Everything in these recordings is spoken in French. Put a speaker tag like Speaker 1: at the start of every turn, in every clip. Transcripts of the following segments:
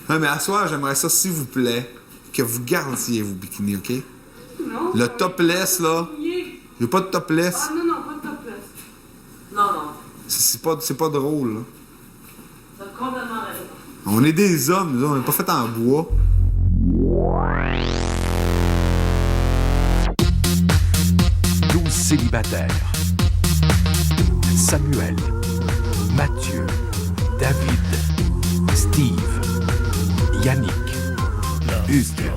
Speaker 1: Non, mais à soir, j'aimerais ça, s'il vous plaît, que vous gardiez vos bikinis, OK?
Speaker 2: Non.
Speaker 1: Le topless, là. Il n'y a pas de topless.
Speaker 2: Ah non, non, pas de topless. Non.
Speaker 1: C'est pas drôle, là.
Speaker 2: T'as complètement raison.
Speaker 1: On est des hommes, nous, on n'est pas fait en bois.
Speaker 3: Célibataires. Samuel, Mathieu, David, Steve, Yannick, Hugues.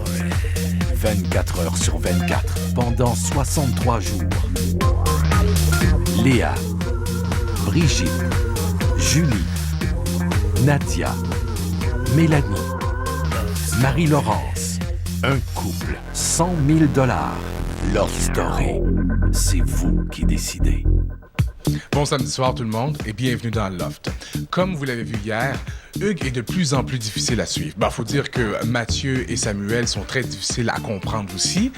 Speaker 3: 24 heures sur 24 pendant 63 jours. Léa, Brigitte, Julie, Nadia, Mélanie, Marie-Laurence. Un couple, 100 000 $. Love Story, c'est vous qui décidez.
Speaker 4: Bon samedi soir tout le monde et bienvenue dans le Loft. Comme vous l'avez vu hier, Hugues est de plus en plus difficile à suivre. Faut dire que Mathieu et Samuel sont très difficiles à comprendre aussi.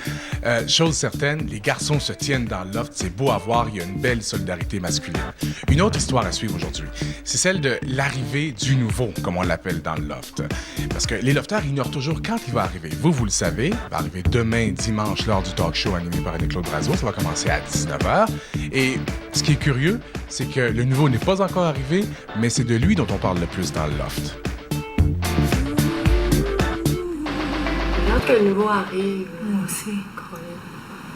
Speaker 4: Chose certaine, les garçons se tiennent dans le Loft, c'est beau à voir, il y a une belle solidarité masculine. Une autre histoire à suivre aujourd'hui, c'est celle de l'arrivée du nouveau, comme on l'appelle dans le Loft. Parce que les lofteurs ignorent toujours quand il va arriver. Vous le savez, il va arriver demain, dimanche, lors du talk show animé par Anne-Claude Brazo. Ça va commencer à 19h. Et ce qui est curieux, c'est que le nouveau n'est pas encore arrivé, mais c'est de lui dont on parle le plus dans le Loft.
Speaker 2: J'ai hâte que le nouveau arrive.
Speaker 5: Moi aussi.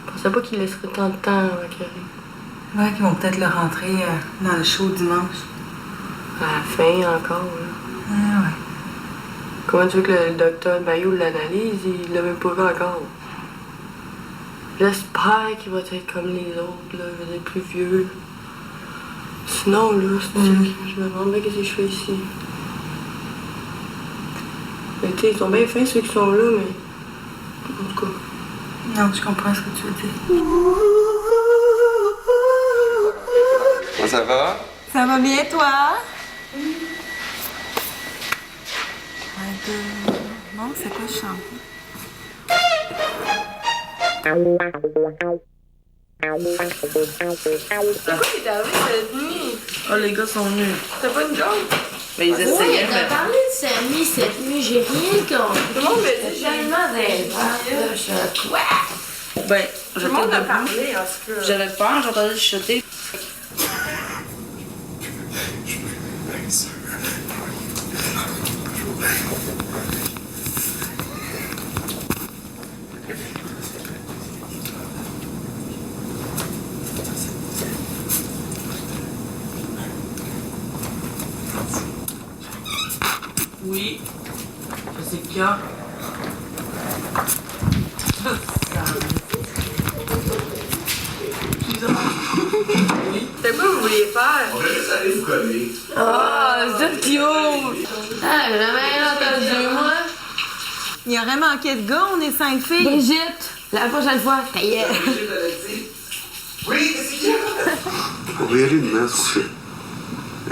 Speaker 2: Je pensais pas qu'il laisserait tant de temps avant qu'il arrive.
Speaker 5: Ouais, qu'ils vont peut-être le rentrer dans le show dimanche.
Speaker 2: À la fin encore, là.
Speaker 5: Ah ouais.
Speaker 2: Comment tu veux que le docteur Maillot l'analyse? Il l'a même pas vu encore. J'espère qu'il va être comme les autres, là, je veux dire, plus vieux. Sinon, là, je me demande bien qu'est-ce que je fais ici. Mais tu sais, ils sont bien fins ceux qui sont là, mais... En tout cas...
Speaker 5: Non, je comprends ce que tu veux dire.
Speaker 6: Comment ça va?
Speaker 5: Ça va bien, toi? Bon, c'est quoi je chante?
Speaker 2: Pourquoi t'es arrivé cette nuit?
Speaker 7: Oh, les gars sont venus.
Speaker 2: T'as pas une joke?
Speaker 7: Mais ils essayaient,
Speaker 8: Oui,
Speaker 7: mais...
Speaker 8: t'as parlé de Samy cette nuit, j'ai rien compris.
Speaker 2: Tout le monde me dit,
Speaker 8: Tellement d'invents, je suis quoi?
Speaker 7: Ben,
Speaker 2: Tout le monde a parlé, en tout cas.
Speaker 7: J'avais peur, j'entendais chuchoter. Oui, je sais qu'il y a.
Speaker 2: C'était quoi vous vouliez faire?
Speaker 6: On va juste aller vous coller.
Speaker 2: Ah, c'est cute!
Speaker 8: Ah, j'ai jamais entendu, moi.
Speaker 5: Il aurait manqué de gars, on est 5 filles.
Speaker 8: Brigitte, la prochaine fois, ta gueule.
Speaker 6: Oui, qu'est-ce qu'il y a? On va y aller demain, ce qu'on fait.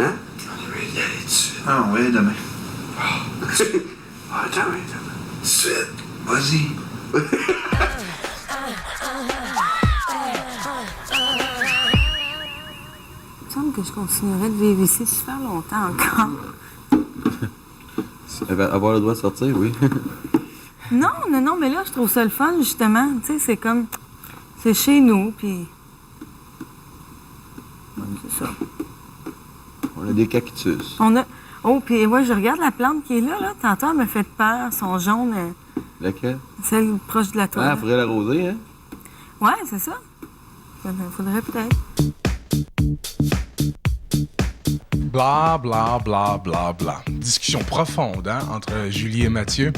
Speaker 6: Hein? On va y aller dessus.
Speaker 9: Ah oui, demain.
Speaker 6: Ah, demain. Suite. Vas-y.
Speaker 5: Il me semble que je continuerais de vivre ici super longtemps encore.
Speaker 9: Avoir le droit de sortir, oui.
Speaker 5: Non, mais là, je trouve ça le fun, justement. Tu sais, c'est comme... C'est chez nous, puis... Ouais, c'est ça.
Speaker 9: On a des cactus.
Speaker 5: On a... Oh, puis ouais, je regarde la plante qui est là, là. Tantôt, elle m'a fait peur. Son jaune,
Speaker 9: Laquelle?
Speaker 5: celle proche de la toile.
Speaker 9: Ah, il faudrait l'arroser, hein?
Speaker 5: Ouais, c'est ça. Faudrait peut-être.
Speaker 4: Bla, bla, bla, bla, bla. Discussion profonde entre Julie et Mathieu,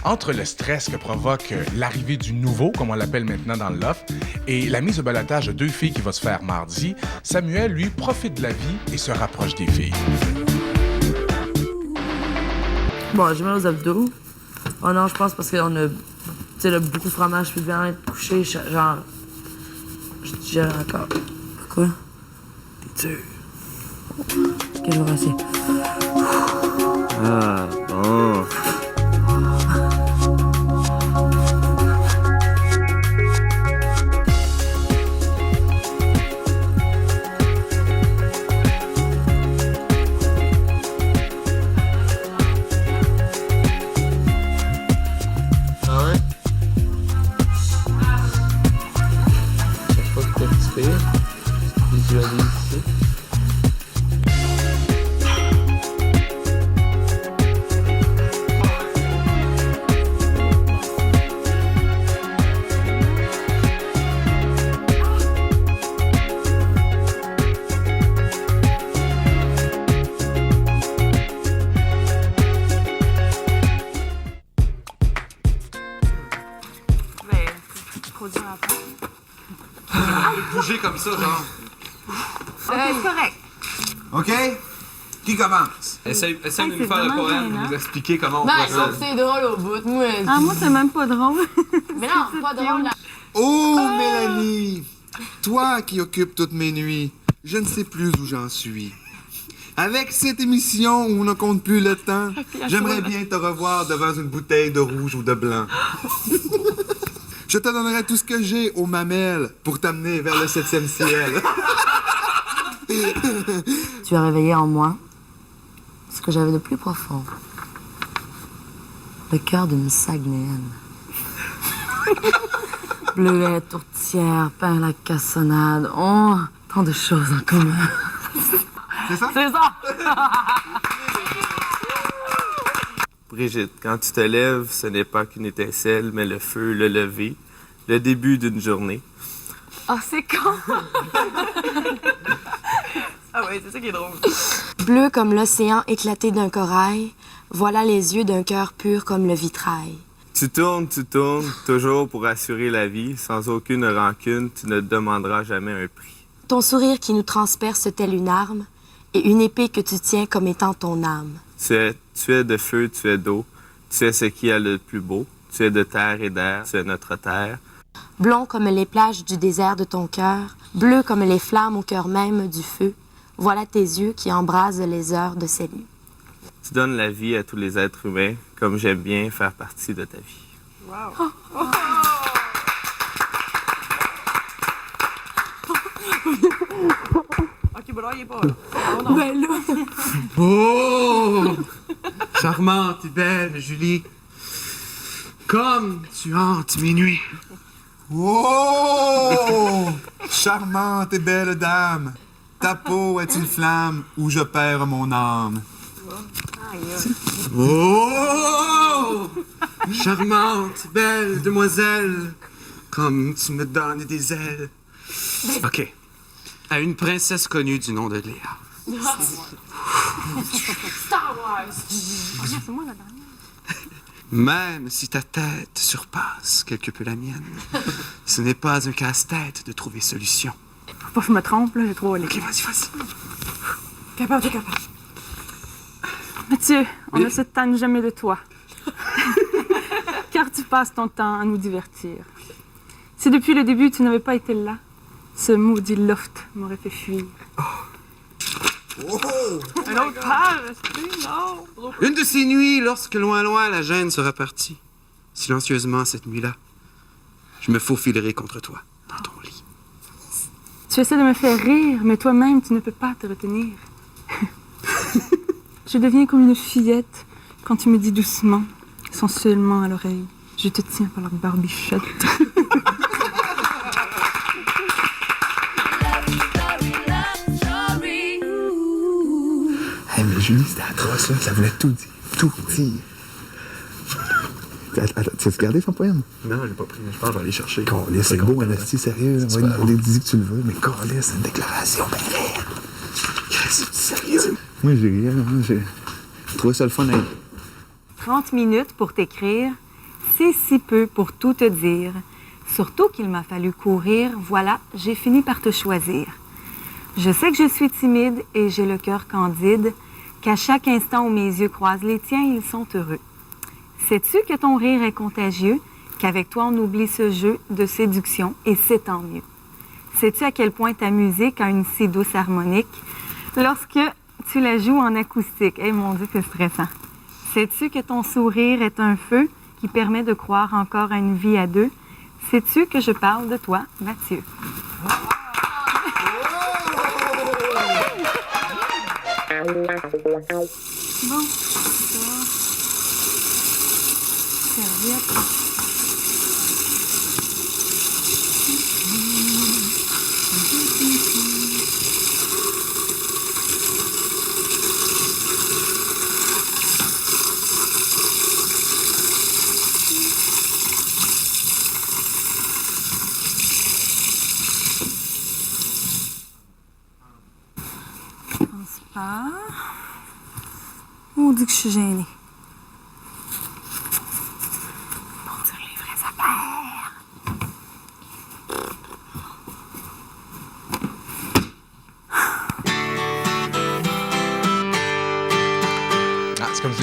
Speaker 4: entre le stress que provoque l'arrivée du nouveau, comme on l'appelle maintenant dans le loft, et la mise au balotage de 2 filles qui va se faire mardi. Samuel, lui, profite de la vie et se rapproche des filles.
Speaker 7: Bon, j'ai mal aux abdos. Oh non, je pense parce qu'on a... Tu sais, là, beaucoup de fromage, puis bien être couché, genre... Je digère encore. Pourquoi? T'es dur. Ok, je vais rasser.
Speaker 9: Ah, bon.
Speaker 6: bouger comme ça, genre.
Speaker 5: C'est correct.
Speaker 1: OK? Qui commence?
Speaker 6: Essaye de
Speaker 5: c'est
Speaker 6: nous faire le
Speaker 5: vraiment
Speaker 6: poème,
Speaker 5: gênant.
Speaker 6: nous expliquer comment on
Speaker 8: Ben
Speaker 6: fait
Speaker 8: non,
Speaker 6: ça.
Speaker 8: c'est drôle au bout. Moi,
Speaker 5: Ah, moi, c'est même pas drôle.
Speaker 8: mais non, pas drôle. Là.
Speaker 1: Oh, Mélanie! Toi qui occupes toutes mes nuits, je ne sais plus où j'en suis. Avec cette émission où on ne compte plus le temps, j'aimerais bien te revoir devant une bouteille de rouge ou de blanc. Je te donnerai tout ce que j'ai aux mamelles pour t'amener vers le 7e ciel.
Speaker 7: Tu as réveillé en moi ce que j'avais de plus profond. Le cœur d'une Saguenayenne. Bleuet, tourtière, pain à la cassonade. Oh, tant de choses en commun.
Speaker 1: C'est ça?
Speaker 7: C'est ça!
Speaker 10: Brigitte, quand tu te lèves, ce n'est pas qu'une étincelle, mais le feu, le lever, le début d'une journée.
Speaker 5: Ah, c'est con! Ah ouais, c'est ça qui est drôle.
Speaker 8: Bleu comme l'océan éclaté d'un corail, voilà les yeux d'un cœur pur comme le vitrail.
Speaker 10: Tu tournes, toujours pour assurer la vie, sans aucune rancune, tu ne demanderas jamais un prix.
Speaker 8: Ton sourire qui nous transperce telle une arme, et une épée que tu tiens comme étant ton âme.
Speaker 10: Tu es de feu, tu es d'eau, tu es ce qui a le plus beau, tu es de terre et d'air, tu es notre terre.
Speaker 8: Blond comme les plages du désert de ton cœur, bleu comme les flammes au cœur même du feu, voilà tes yeux qui embrasent les heures de salut.
Speaker 10: Tu donnes la vie à tous les êtres humains, comme j'aime bien faire partie de ta vie.
Speaker 5: Wow! OK, bon là, il est pas là. Oh, non.
Speaker 8: Ben là...
Speaker 6: Oh! Charmante et belle, Julie. Comme tu hantes mes nuits.
Speaker 1: Oh! Charmante et belle dame, ta peau est une flamme où je perds mon âme.
Speaker 6: Oh! Charmante, belle demoiselle, comme tu me donnes des ailes. OK. À une princesse connue du nom de Léa.
Speaker 8: Star Wars!
Speaker 5: C'est moi la dernière.
Speaker 6: Même si ta tête surpasse quelque peu la mienne, ce n'est pas un casse-tête de trouver solution.
Speaker 5: Faut pas que je me trompe, là, j'ai trop allé.
Speaker 6: OK, vas-y.
Speaker 5: Capable, t'es capable. Mathieu, on
Speaker 6: Oui?
Speaker 5: ne se tanne jamais de toi. Car tu passes ton temps à nous divertir. Si depuis le début tu n'avais pas été là, ce maudit loft m'aurait fait fuir.
Speaker 1: Oh!
Speaker 5: Un autre page, non!
Speaker 6: Une de ces nuits, lorsque loin la gêne sera partie, silencieusement cette nuit-là, je me faufilerai contre toi, dans ton lit.
Speaker 5: Tu essaies de me faire rire, mais toi-même tu ne peux pas te retenir. Je deviens comme une fillette quand tu me dis doucement, sensuellement à l'oreille, je te tiens par la barbichette.
Speaker 1: Hey, mais Julie, c'était atroce, là. Ça voulait tout dire. Tout dire. Attends, tu as regardé son poème?
Speaker 6: Non, j'ai pas pris, mais je pense que je vais aller chercher.
Speaker 1: Calais, c'est beau, Anastie, sérieux. On va lui demander, dis que tu le veux, mais calais, c'est une déclaration, ben c'est sérieux. Moi, j'ai rien, j'ai trouvé ça le fun.
Speaker 5: 30 minutes pour t'écrire, c'est si peu pour tout te dire. Surtout qu'il m'a fallu courir, voilà, j'ai fini par te choisir. Je sais que je suis timide et j'ai le cœur candide, qu'à chaque instant où mes yeux croisent les tiens, ils sont heureux. Sais-tu que ton rire est contagieux, qu'avec toi on oublie ce jeu de séduction et c'est tant mieux. Sais-tu à quel point ta musique a une si douce harmonique lorsque tu la joues en acoustique? Eh mon Dieu, c'est stressant. Sais-tu que ton sourire est un feu qui permet de croire encore à une vie à deux? Sais-tu que je parle de toi, Mathieu? Bon, ça. Serviette. Pas. On dit que je suis gênée. Pour dire les vraies affaires.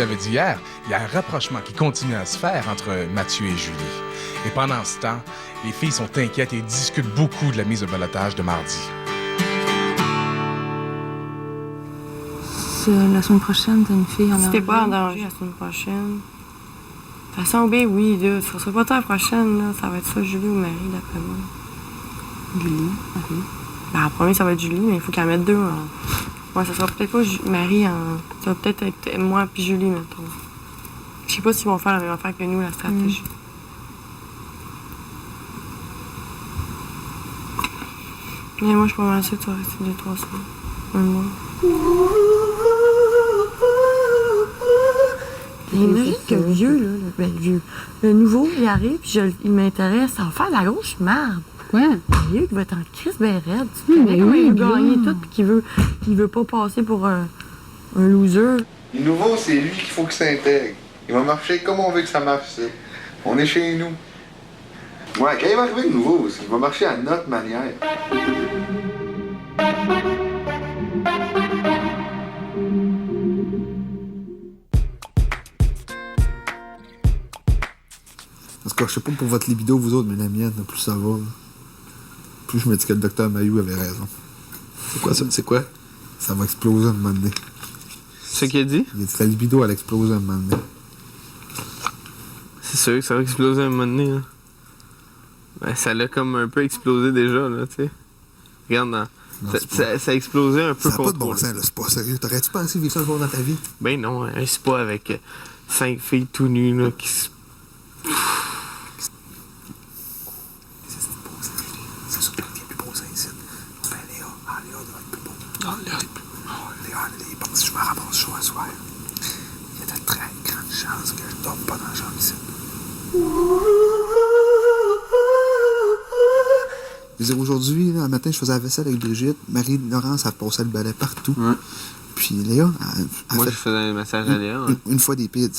Speaker 4: l'avais dit hier, il y a un rapprochement qui continue à se faire entre Mathieu et Julie. Et pendant ce temps, les filles sont inquiètes et discutent beaucoup de la mise au balotage de mardi.
Speaker 5: La semaine prochaine, t'as une fille en
Speaker 2: C'était pas en danger la semaine prochaine. De toute façon, ben oui, là, ça sera pas tant la prochaine, là. Ça va être ça, Julie ou Marie, d'après moi. Julie, Marie. Ben, en premier, ça va être Julie, mais il faut qu'elle mette deux en... Ouais, ça sera peut-être pas Marie en... Ça va peut-être être moi puis Julie, mettons. Je sais pas s'ils vont faire la même affaire que nous, la stratégie. Mais moi, je suis pas mal sûre que ça va rester 2-3 semaines. Un mois. Imagine que le vieux, là, le vieux. Le nouveau, il arrive, puis il m'intéresse. Ça va faire de la grosse merde.
Speaker 11: Ouais.
Speaker 2: Le vieux qui va être en crise bien raide. Tu sais, comment il veut gagner tout, puis qu'il veut pas passer pour un loser.
Speaker 1: Le nouveau, c'est lui qu'il faut qu'il s'intègre. Il va marcher comme on veut que ça marche, ça. On est chez nous. Ouais, quand il va arriver le nouveau, il va marcher à notre manière. Parce que je sais pas pour votre libido, vous autres, mais la mienne, plus ça va. Plus je me dis que le docteur Mayou avait raison.
Speaker 10: C'est quoi ça? C'est quoi?
Speaker 1: Ça va exploser un moment donné.
Speaker 10: C'est ce qu'il a dit?
Speaker 1: Il a dit que la libido, elle explose un moment donné.
Speaker 10: C'est sûr que ça va exploser un moment donné, là. Ben, ça l'a comme un peu explosé déjà, là, tu sais. Regarde, non, ça a explosé un peu.
Speaker 1: Ça n'a pas de bon sens, là, c'est pas sérieux. T'aurais-tu pensé vivre ça un jour dans ta vie?
Speaker 10: Ben non, hein, c'est pas avec 5 filles tout nues, là, qui se...
Speaker 1: C'est sûr qu'il y a plus beau ça ici. Ben Léa doit être plus beau. Léa est plus beau. Léa, il pense que je me ramasse chaud à soir. Il y a de très grandes chances que je dorme pas dans la chambre ici. Je veux dire, aujourd'hui, là, un matin, je faisais la vaisselle avec Brigitte. Marie-Laurence, elle passait le balai partout. Ouais. Puis Léa,
Speaker 10: moi, je faisais un massage à Léa. Hein.
Speaker 1: Une fois des pids.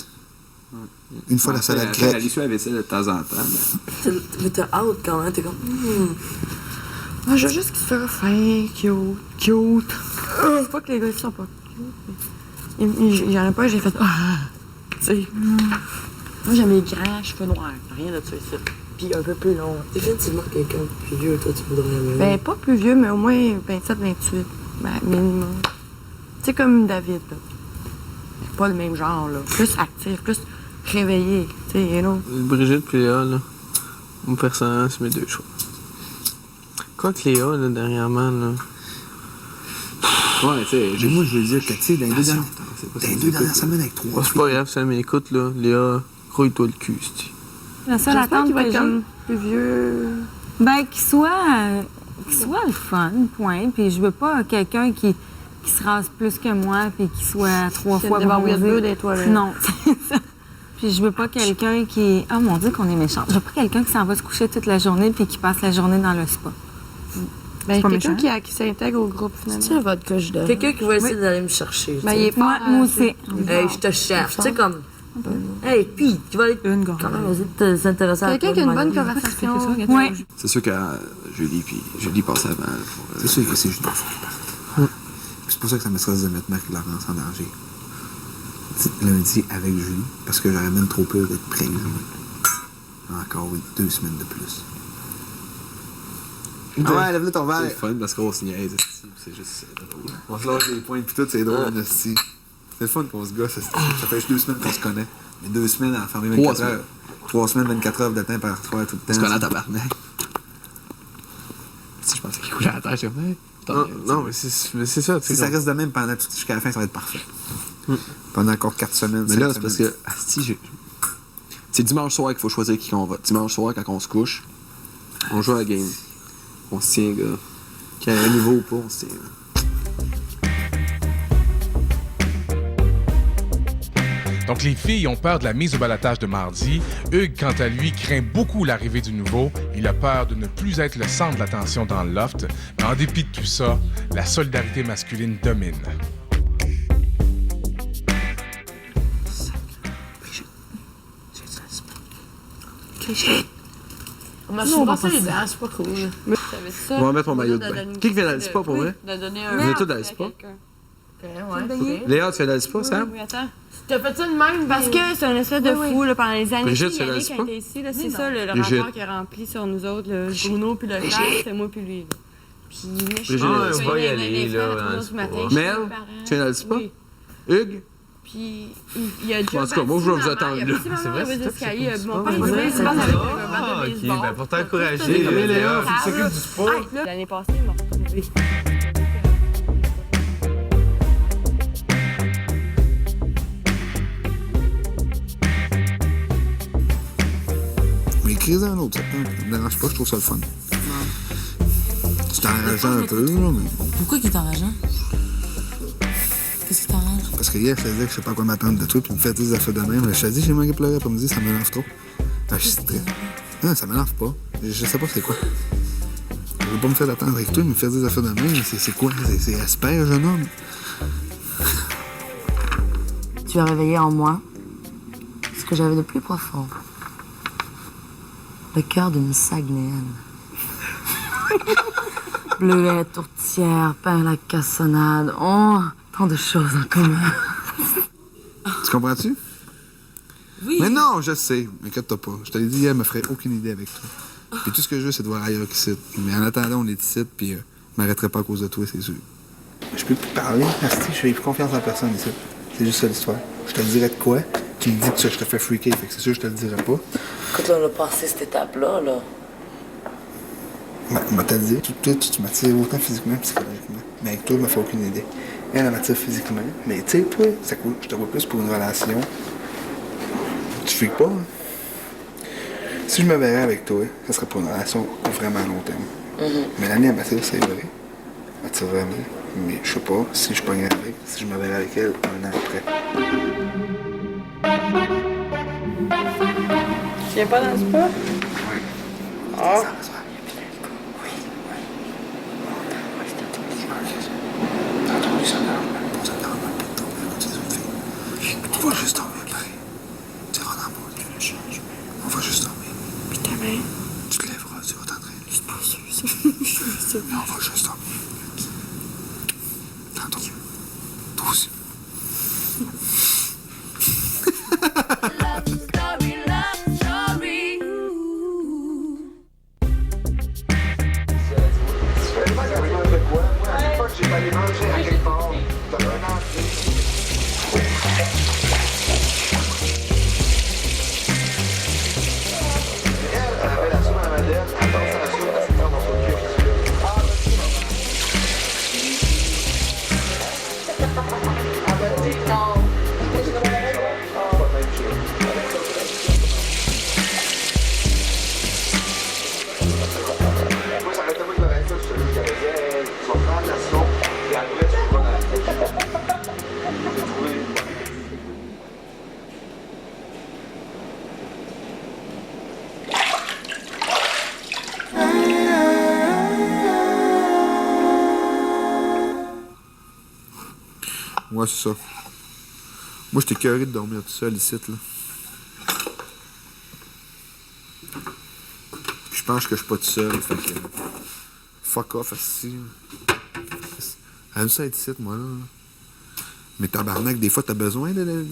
Speaker 1: Ouais. Une fois la salade grecque.
Speaker 9: Elle essuie la vaisselle de temps en temps.
Speaker 7: Mais t'as hâte quand même, t'es comme...
Speaker 2: Moi, je veux juste qu'il soit fin, cute. C'est pas que les gars, ils sont pas cute. Il y en a pas, j'ai fait... Tu sais... Moi, j'aime les grands cheveux noirs. Rien de ça ici. Puis un peu plus long.
Speaker 7: Définitivement quelqu'un de plus vieux, toi, tu voudrais aimer.
Speaker 2: Ben, pas plus vieux, mais au moins 27, 28. Ben, minimum. Tu sais, comme David, là. C'est pas le même genre, là. Plus actif, plus réveillé. Tu sais, you know.
Speaker 10: Brigitte puis Léa, là. Mon personnage, c'est mes deux choix. Quoi que Léa, là, dernièrement, là.
Speaker 9: Ouais, tu sais,
Speaker 1: moi, je veux dire que, tu sais, dans les deux dernières semaines avec 3
Speaker 10: c'est pas grave, ça m'écoute, là. Léa, rouille-toi le cul, c'ti.
Speaker 5: La seule attente
Speaker 2: qu'il va
Speaker 5: que
Speaker 2: être comme plus vieux.
Speaker 5: Ben, qu'il soit le fun, point. Puis je veux pas quelqu'un qui se rase plus que moi, puis qui soit 3 fois bronzé.
Speaker 2: Des toilettes.
Speaker 5: Non, c'est ça. Puis je veux pas quelqu'un qui... Oh mon Dieu, qu'on est méchant. Je veux pas quelqu'un qui s'en va se coucher toute la journée puis qui passe la journée dans le spa.
Speaker 2: Ben, quelqu'un qui s'intègre au groupe, finalement.
Speaker 7: C'est un vote que je donne. Quelqu'un qui va essayer d'aller me chercher.
Speaker 2: Ben, il est
Speaker 5: moi aussi.
Speaker 7: Hey, je te cherche. Tu sais, comme... Hey, puis, tu vas aller quand même essayer de s'intéresser à
Speaker 2: quelqu'un qui a une bonne conversation.
Speaker 5: Oui.
Speaker 9: c'est sûr que Julie passait avant.
Speaker 1: C'est sûr que c'est Julie. C'est pour ça que ça me stresse de mettre Marie-Laurence en danger. Lundi avec Julie, parce que j'aurais même trop peur d'être prégnant. Encore 2 semaines de plus. Ouais, lève-le ton verre.
Speaker 9: C'est fun parce qu'on se niaise. C'est juste drôle.
Speaker 1: On se lâche des points puis tout, c'est drôle, hostie. C'est le fun qu'on se gosse, ça fait juste 2 semaines qu'on se connaît. Mais 2 semaines à enfermer 24 heures. 3 semaines, 24 heures de temps par soir tout le temps.
Speaker 9: On se connaît à tabarnak. Si je pensais qu'il coulait à la terre, je disais,
Speaker 10: non, mais c'est ça.
Speaker 1: Si ça reste de même pendant jusqu'à la fin, ça va être parfait. Pendant encore 4 semaines.
Speaker 9: Mais là, c'est parce que, c'est dimanche soir qu'il faut choisir qui on vote. Dimanche soir, quand on se couche, on joue à la game. On se tient, gars. Qu'il y ait un niveau ou pas, on se tient.
Speaker 4: Donc, les filles ont peur de la mise au balotage de mardi. Hugues, quant à lui, craint beaucoup l'arrivée du nouveau. Il a peur de ne plus être le centre de l'attention dans le loft. Mais en dépit de tout ça, la solidarité masculine domine.
Speaker 7: On m'a souvent passé les dents, c'est pas cool.
Speaker 10: On va mettre mon maillot de bain. Qui vient dans le spa pour vrai?
Speaker 7: De donner
Speaker 10: On est tous dans le spa.
Speaker 7: ouais.
Speaker 6: Léa, tu réalises pas, Sam?
Speaker 2: Oui, attends.
Speaker 7: T'as fait ça de même?
Speaker 2: Parce que c'est une espèce de fou là, pendant les années.
Speaker 6: Brigitte, tu
Speaker 2: Yannick
Speaker 6: l'as
Speaker 2: a
Speaker 6: pas?
Speaker 2: été ici, là, c'est ça le
Speaker 6: Brigitte.
Speaker 2: rapport qu'il a rempli sur nous autres, le Bruno puis le frère, c'était moi puis lui. Là. Puis moi, je suis
Speaker 6: Brigitte,
Speaker 10: on va y aller, là, dans le sport.
Speaker 6: Mel, tu réalises pas?
Speaker 2: Oui.
Speaker 6: Hugues?
Speaker 2: Puis il y a déjà
Speaker 6: En tout cas, moi, je vais vous attendre là.
Speaker 10: C'est vrai, c'est
Speaker 2: d'escalier. Mon père,
Speaker 7: c'est
Speaker 2: il
Speaker 7: vrai,
Speaker 2: faisait
Speaker 7: c'est
Speaker 2: se battre
Speaker 7: vrai.
Speaker 2: avec un ballon
Speaker 10: Ah,
Speaker 2: de
Speaker 10: ok,
Speaker 2: baseball.
Speaker 10: ben pour t'encourager,
Speaker 2: Tout ça,
Speaker 10: Léa,
Speaker 2: Léa,
Speaker 10: faut que tu t'occupes du sport.
Speaker 2: L'année passée, il m'a retrouvé.
Speaker 1: Mais écris un autre, ça me dérange pas, je trouve ça le fun. C'est enrageant un peu, là, mais...
Speaker 7: Pourquoi qu'il est enrageant? Qu'est-ce qui t'enrage?
Speaker 1: Parce que hier, je te disais que je sais pas à quoi m'attendre de toi, puis il me fait des affaires de même. Je te dis, j'ai manqué pleurer après-midi, ça m'énerve trop. Ah, je suis stressé. Non, ça m'énerve pas. Je sais pas c'est quoi. Je veux pas me faire attendre avec toi, il me fait des affaires de même. C'est quoi? C'est espère, jeune homme.
Speaker 7: Tu as réveillé en moi ce que j'avais de plus profond. Le cœur d'une Saguenayenne. Bleuet, tourtière, pain à la cassonade. Oh, tant de choses en commun.
Speaker 1: Tu comprends-tu?
Speaker 7: Oui.
Speaker 1: Mais non, je sais. Inquiète-toi pas. Je te l'ai dit hier, elle me ferait aucune idée avec toi. Puis tout ce que je veux, c'est de voir ailleurs qu'ici. Mais en attendant, on est ici, puis je m'arrêterai pas à cause de toi, c'est sûr. Je peux plus te parler, merci. Je fais plus confiance en personne ici. C'est juste ça l'histoire. Je te le dirais de quoi? Tu me dis que ça, je te fais freaker, fait que c'est sûr que je te le dirai pas.
Speaker 7: Quand on a passé cette étape-là, là.
Speaker 1: Moi, t'as dit, toi, tu m'attires autant physiquement que psychologiquement. Mais avec toi, je me fais aucune idée. Elle m'attire physiquement. Mais tu sais, toi, c'est cool. Je te vois plus pour une relation. Tu freaks pas, hein? Si je me verrais avec toi, ça serait pour une relation vraiment à long terme. Mélanie, elle m'attire, c'est vrai. Elle m'attire vraiment. Mais je sais pas si je pognerais avec, si je me verrais avec elle un an après.
Speaker 2: Tu viens pas dans le spa?
Speaker 1: Oui.
Speaker 2: Ah.
Speaker 1: On va juste dormir, pareil. Tu iras dans mon lit, je change. On va juste dormir.
Speaker 2: Puis ta main?
Speaker 1: Tu te lèveras, tu vas t'entraîner.
Speaker 2: Je suis pas sûre, ça. Je suis pas sûre.
Speaker 1: Mais on va juste dormir. Tantôt. Toi aussi. Ouais, c'est ça. Moi, j'étais écœuré de dormir tout seul ici, là. Puis je pense que je suis pas tout seul, fait que... Fuck off, assis. J'aime ça être ici, moi, là. Mais tabarnak, des fois, t'as besoin de...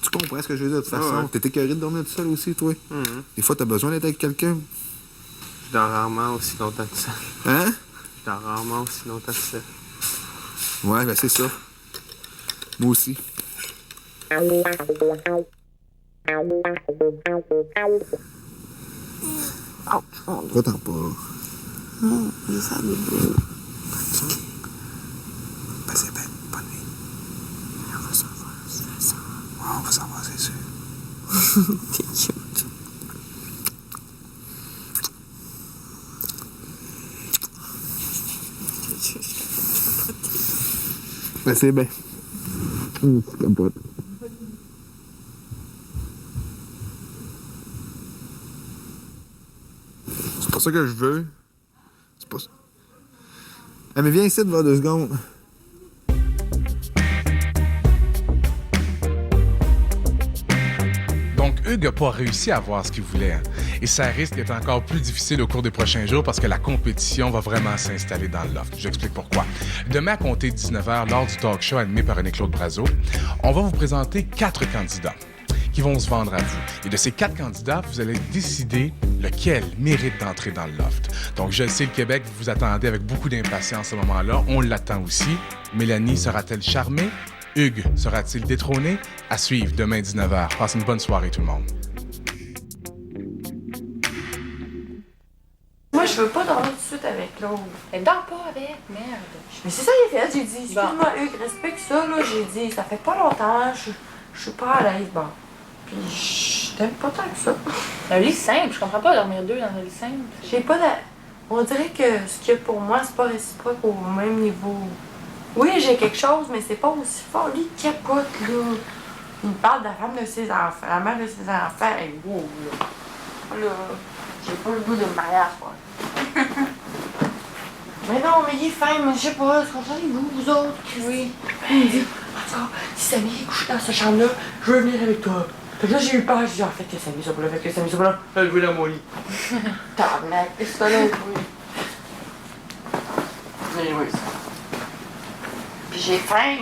Speaker 1: Tu comprends ce que je veux dire, de toute façon.
Speaker 10: Ouais.
Speaker 1: T'es écœuré de dormir tout seul aussi, toi. Des fois, t'as besoin d'être avec quelqu'un.
Speaker 10: Je dors rarement aussi longtemps que ça.
Speaker 1: Hein?
Speaker 10: Je dors rarement aussi longtemps que ça.
Speaker 1: Ouais, ben c'est ça. Moi aussi. Va-t'en pas. Ben c'est bien, bonne nuit. On va savoir, c'est ça. Ouais, on va savoir, c'est sûr.
Speaker 7: T'es cute.
Speaker 1: Ben c'est bien. C'est capote. C'est pas ça que je veux. C'est pas ça. Ah, mais viens ici de voir 2 secondes.
Speaker 4: Donc, Hugues n'a pas réussi à avoir ce qu'il voulait. Hein. Et ça risque d'être encore plus difficile au cours des prochains jours parce que la compétition va vraiment s'installer dans le loft. J'explique pourquoi. Demain, à compter de 19h, lors du talk show animé par René-Claude Brazeau, on va vous présenter 4 candidats qui vont se vendre à vous. Et de ces 4 candidats, vous allez décider lequel mérite d'entrer dans le loft. Donc, je sais, le Québec, vous vous attendez avec beaucoup d'impatience à ce moment-là. On l'attend aussi. Mélanie sera-t-elle charmée? Hugues sera-t-il détrôné? À suivre demain 19h. Passez une bonne soirée, tout le monde.
Speaker 7: Moi, je veux pas dormir tout de suite avec l'autre.
Speaker 11: Elle dort pas avec, merde.
Speaker 7: Mais c'est ça qu'il a fait. J'ai dit, excuse-moi, Hugues, respecte ça, là. J'ai dit, ça fait pas longtemps, je suis pas à l'aise, bon. Puis, je t'aime pas tant que ça.
Speaker 11: Un lit simple, je comprends pas dormir deux dans un lit simple.
Speaker 7: J'ai pas de... On dirait que ce qu'il y a pour moi, c'est pas réciproque au même niveau. Oui, j'ai quelque chose, mais c'est pas aussi fort. Lui, il capote, là. Il me parle de la femme de ses enfants, la mère de ses enfants. Et wow, là. Là, j'ai pas le goût de me marier à ça. Mais non, mais il est fin, mais je sais pas, est-ce qu'on s'en est vous autres? Oui. Il me dit, en tout cas, si Samy est couché dans cette chambre-là, je veux venir avec toi. Fait que là, j'ai eu peur, j'ai dit, en fait, que Samy soit pas là, fait que Samy soit pas là, elle veut dans mon lit. Tabarnak, qu'est-ce que c'est là, oui. Mais oui, ça. Puis j'ai faim.